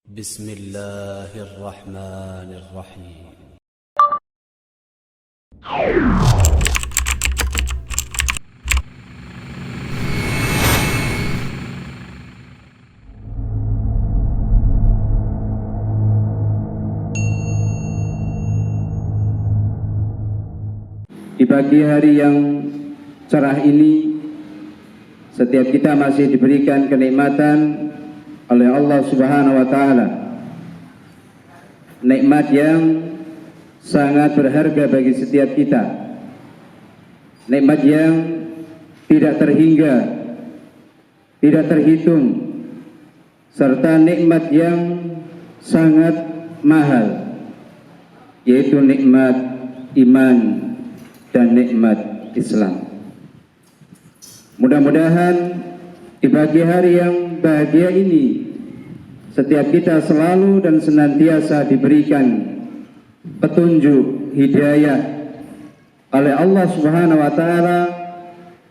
بسم الله الرحمن الرحيم. Di pagi hari yang cerah ini, setiap kita masih diberikan kenikmatan oleh Allah Subhanahu wa Ta'ala, nikmat yang sangat berharga bagi setiap kita, nikmat yang tidak terhingga, tidak terhitung, serta nikmat yang sangat mahal, yaitu nikmat iman dan nikmat Islam. Mudah-mudahan di pagi hari yang bahagia ini, setiap kita selalu dan senantiasa diberikan petunjuk hidayah oleh Allah Subhanahu wa Ta'ala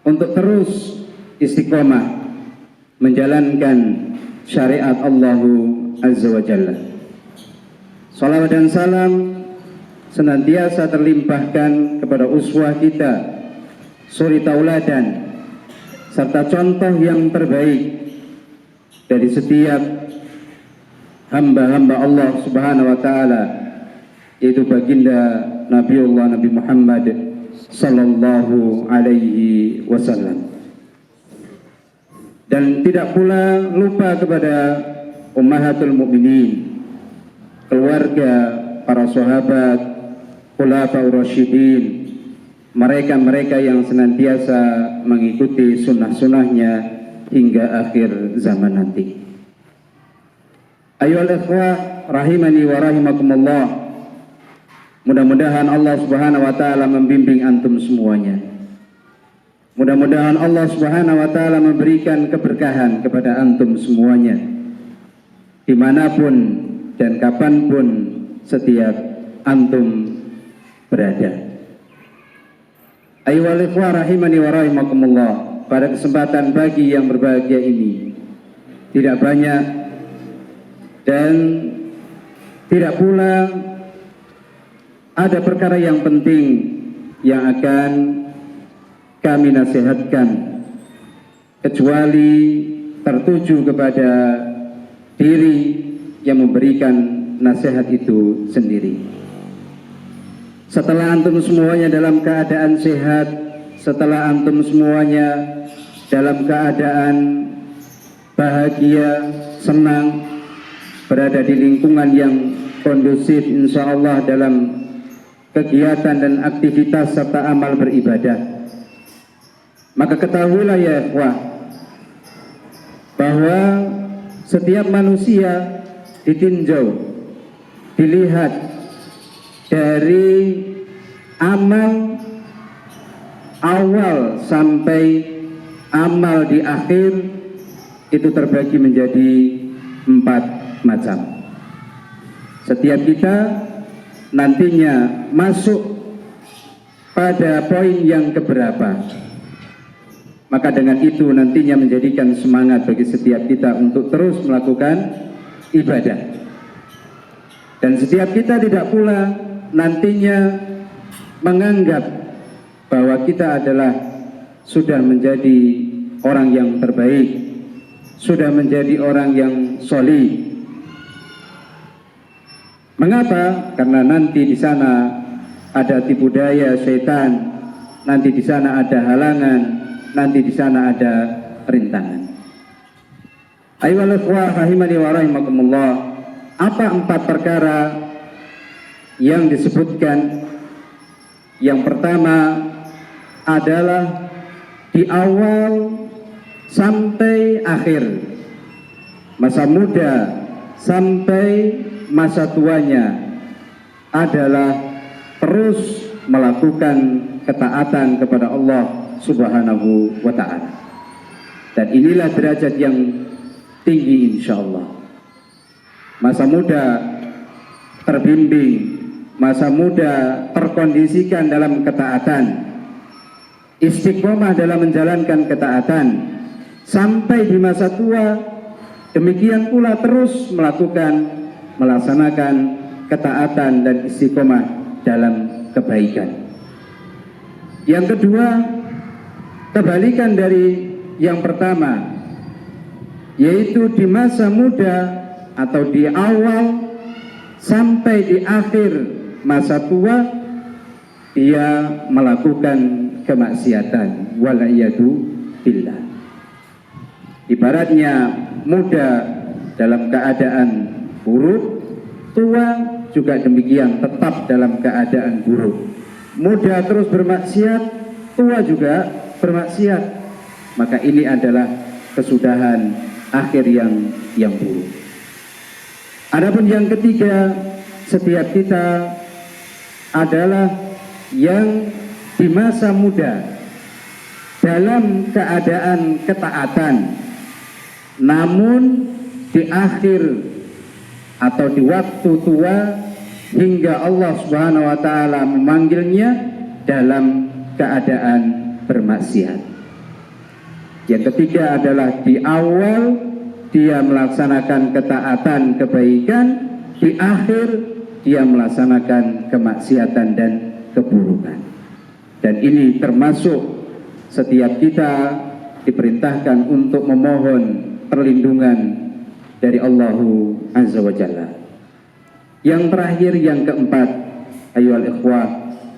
untuk terus istiqomah menjalankan syariat Allah Azza wa Jalla. Salawat dan salam senantiasa terlimpahkan kepada uswah kita, suri tauladan, serta contoh yang terbaik dari setiap hamba-hamba Allah Subhanahu wa Ta'ala, yaitu baginda Nabiullah Nabi Muhammad sallallahu alaihi wasallam. Dan tidak pula lupa kepada ummahatul mukminin, keluarga, para sahabat, khulafaur rasyidin, mereka-mereka yang senantiasa mengikuti sunnah-sunnahnya hingga akhir zaman nanti. Ayyuhal ikhwah rahimani wa rahimakumullah, mudah-mudahan Allah Subhanahu wa Ta'ala membimbing antum semuanya. Mudah-mudahan Allah Subhanahu wa Ta'ala memberikan keberkahan kepada antum semuanya, dimanapun dan kapanpun setiap antum berada. Ayyuhal ikhwah rahimani wa rahimakumullah, pada kesempatan pagi yang berbahagia ini tidak banyak dan tidak pula ada perkara yang penting yang akan kami nasihatkan, kecuali tertuju kepada diri yang memberikan nasihat itu sendiri. Setelah antum semuanya dalam keadaan sehat, setelah antum semuanya dalam keadaan bahagia, senang, berada di lingkungan yang kondusif insyaallah dalam kegiatan dan aktivitas serta amal beribadah, maka ketahuilah ya ikhwah, bahwa setiap manusia ditinjau, dilihat dari amal awal sampai amal di akhir itu terbagi menjadi 4 macam. Setiap kita nantinya masuk pada poin yang keberapa, maka dengan itu nantinya menjadikan semangat bagi setiap kita untuk terus melakukan ibadah. Dan setiap kita tidak pula nantinya menganggap bahwa kita adalah sudah menjadi orang yang terbaik, sudah menjadi orang yang sholih. Mengapa? Karena nanti di sana ada tipu daya syaitan, nanti di sana ada halangan, nanti di sana ada rintangan. Ayyuhal ikhwah rahimani wa rahimakumullah, apa 4 perkara yang disebutkan? Yang pertama adalah di awal sampai akhir, masa muda sampai masa tuanya, adalah terus melakukan ketaatan kepada Allah Subhanahu wa Ta'ala. Dan inilah derajat yang tinggi insyaallah. Masa muda terbimbing, masa muda terkondisikan dalam ketaatan, istiqomah dalam menjalankan ketaatan, sampai di masa tua demikian pula terus melaksanakan ketaatan dan istiqomah dalam kebaikan. Yang kedua, kebalikan dari yang pertama, yaitu di masa muda atau di awal sampai di akhir masa tua dia melakukan kemaksiatan, wala'iyadu billah. Ibaratnya muda dalam keadaan buruk, tua juga demikian, tetap dalam keadaan buruk. Muda terus bermaksiat, tua juga bermaksiat, maka ini adalah kesudahan akhir yang buruk. Adapun yang ketiga, setiap kita adalah yang di masa muda dalam keadaan ketaatan, namun di akhir atau di waktu tua hingga Allah Subhanahu wa taala memanggilnya dalam keadaan bermaksiat. Yang ketiga adalah di awal dia melaksanakan ketaatan kebaikan, di akhir dia melaksanakan kemaksiatan dan keburukan. Dan ini termasuk setiap kita diperintahkan untuk memohon perlindungan dari Allah Azza wa Jalla. Yang terakhir, yang keempat, ayyuhal ikhwah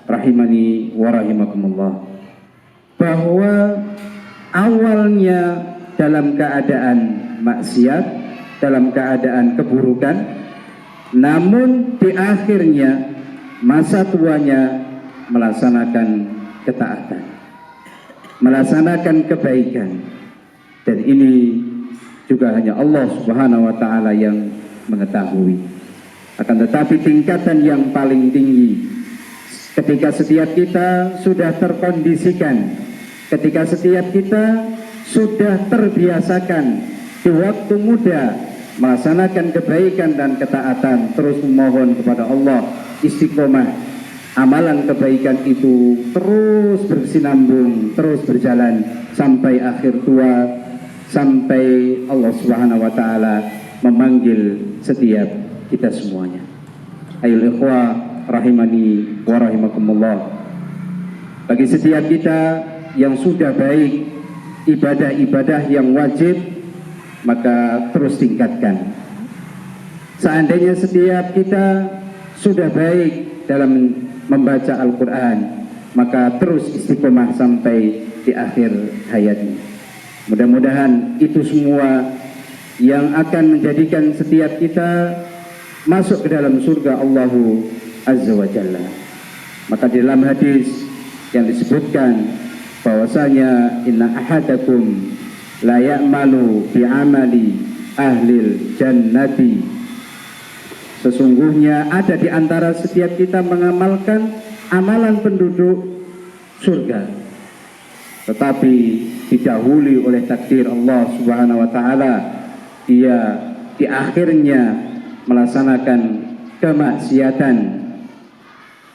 rahimani wa rahimakumullah, bahwa awalnya dalam keadaan maksiat, dalam keadaan keburukan, namun di akhirnya masa tuanya melaksanakan ketaatan, melaksanakan kebaikan. Dan ini juga hanya Allah Subhanahu wa taala yang mengetahui. Akan tetapi tingkatan yang paling tinggi ketika setiap kita sudah terkondisikan, ketika setiap kita sudah terbiasakan di waktu muda melaksanakan kebaikan dan ketaatan, terus memohon kepada Allah istiqomah, amalan kebaikan itu terus bersinambung, terus berjalan sampai akhir tua, sampai Allah Subhanahu wa taala memanggil setiap kita semuanya. Ayyuhal ikhwah rahimani wa rahimakumullah, bagi setiap kita yang sudah baik ibadah-ibadah yang wajib, maka terus tingkatkan. Seandainya setiap kita sudah baik dalam membaca Al-Quran, maka terus istiqomah sampai di akhir hayatnya. Mudah-mudahan itu semua yang akan menjadikan setiap kita masuk ke dalam surga Allah Azza wa Jalla. Maka di dalam hadis yang disebutkan bahwasanya inna ahadakum la ya'malu bi amali ahlil jannati, sesungguhnya ada di antara setiap kita mengamalkan amalan penduduk surga, tetapi didahului oleh takdir Allah Subhanahu wa taala, dia di akhirnya melaksanakan kemaksiatan,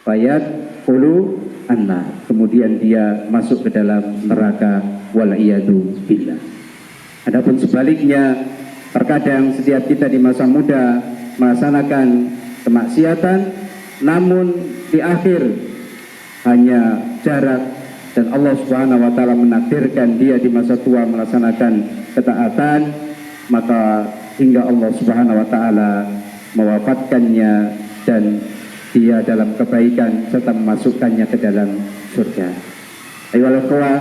fayat qulu anna, kemudian dia masuk ke dalam neraka, wal'iyadu billah. Adapun sebaliknya, terkadang setiap kita di masa muda melaksanakan kemaksiatan, namun di akhir hanya jarak, dan Allah Subhanahu wa taala menakdirkan dia di masa tua melaksanakan ketaatan, maka hingga Allah Subhanahu wa taala mewafatkannya dan dia dalam kebaikan serta memasukkannya ke dalam surga. Ayyuhal ikhwah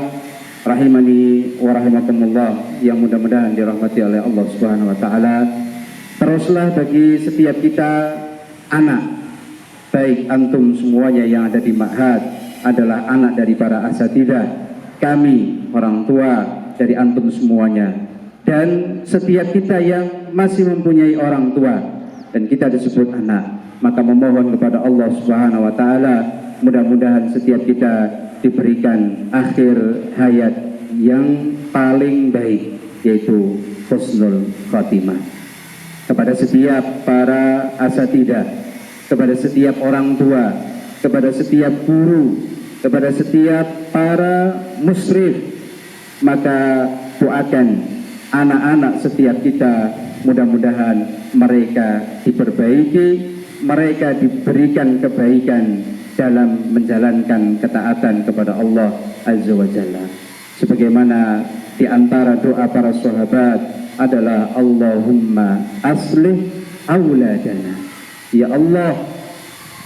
rahimani wa rahimakumullah, yang mudah-mudahan dirahmati oleh Allah Subhanahu wa taala. Teruslah bagi setiap kita anak, baik antum semuanya yang ada di ma'had adalah anak dari para asatidzah, kami orang tua dari antum semuanya, dan setiap kita yang masih mempunyai orang tua dan kita disebut anak, maka memohon kepada Allah Subhanahu wa taala mudah-mudahan setiap kita diberikan akhir hayat yang paling baik, yaitu husnul khatimah. Kepada setiap para asatidzah, kepada setiap orang tua, kepada setiap guru, kepada setiap para musyrif, maka doakan anak-anak setiap kita mudah-mudahan mereka diperbaiki, mereka diberikan kebaikan dalam menjalankan ketaatan kepada Allah Azza wa Jalla. Sebagaimana di antara doa para sahabat adalah Allahumma aslih auladana. Ya Allah,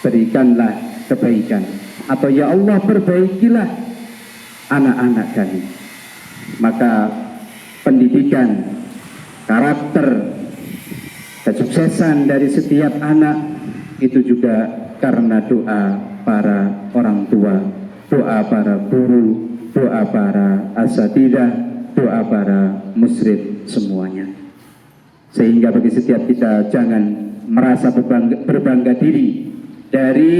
berikanlah kebaikan, atau ya Allah, perbaikilah anak-anak kami. Maka pendidikan, karakter, kesuksesan dari setiap anak itu juga karena doa para orang tua, doa para guru, doa para asatidzah, doa para musyrik semuanya. Sehingga bagi setiap kita jangan merasa berbangga diri dari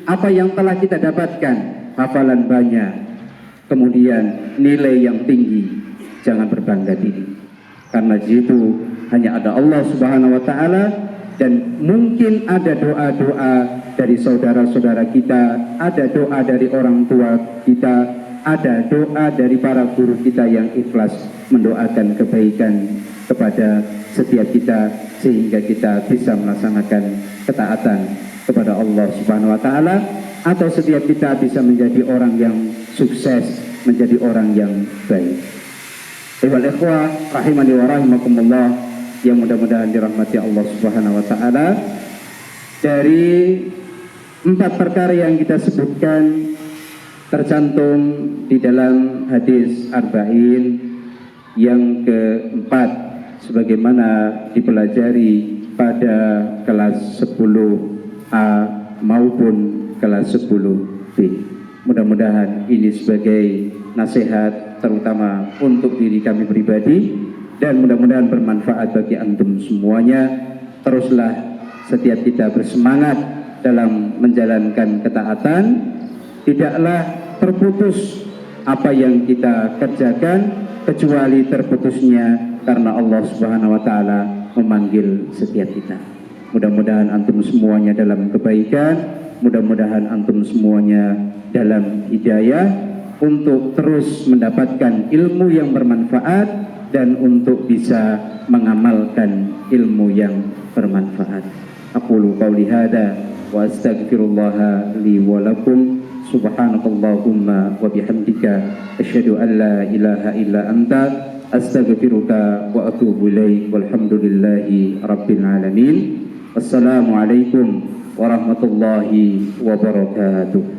apa yang telah kita dapatkan, hafalan banyak, kemudian nilai yang tinggi. Jangan berbangga diri, karena itu hanya ada Allah Subhanahu wa Ta'ala, dan mungkin ada doa-doa dari saudara-saudara kita, ada doa dari orang tua kita, ada doa dari para guru kita yang ikhlas mendoakan kebaikan kepada setiap kita, sehingga kita bisa melaksanakan ketaatan kepada Allah Subhanahu wa Ta'ala, atau setiap kita bisa menjadi orang yang sukses, menjadi orang yang baik. Wal ikhwah rahimani wa rahimakumullah, yang mudah-mudahan dirahmati Allah Subhanahu wa Ta'ala. Dari 4 perkara yang kita sebutkan tercantum di dalam hadis arba'in yang keempat, sebagaimana dipelajari pada kelas 10A maupun kelas 10B. Mudah-mudahan ini sebagai nasihat terutama untuk diri kami pribadi, dan mudah-mudahan bermanfaat bagi antum semuanya. Teruslah setiap kita bersemangat dalam menjalankan ketaatan, tidaklah terputus apa yang kita kerjakan kecuali terputusnya karena Allah Subhanahu wa Ta'ala memanggil setiap kita. Mudah-mudahan antum semuanya dalam kebaikan, mudah-mudahan antum semuanya dalam hidayah untuk terus mendapatkan ilmu yang bermanfaat dan untuk bisa mengamalkan ilmu yang bermanfaat. Aqulu qawli hadza wa astaghfirullaha li wa lakum. Subhanakallahumma wa bihamdika asyhadu an la ilaha illa anta astaghfiruka wa atubu ilaik. Walhamdulillahi rabbil alamin. Wassalamualaikum warahmatullahi wabarakatuh.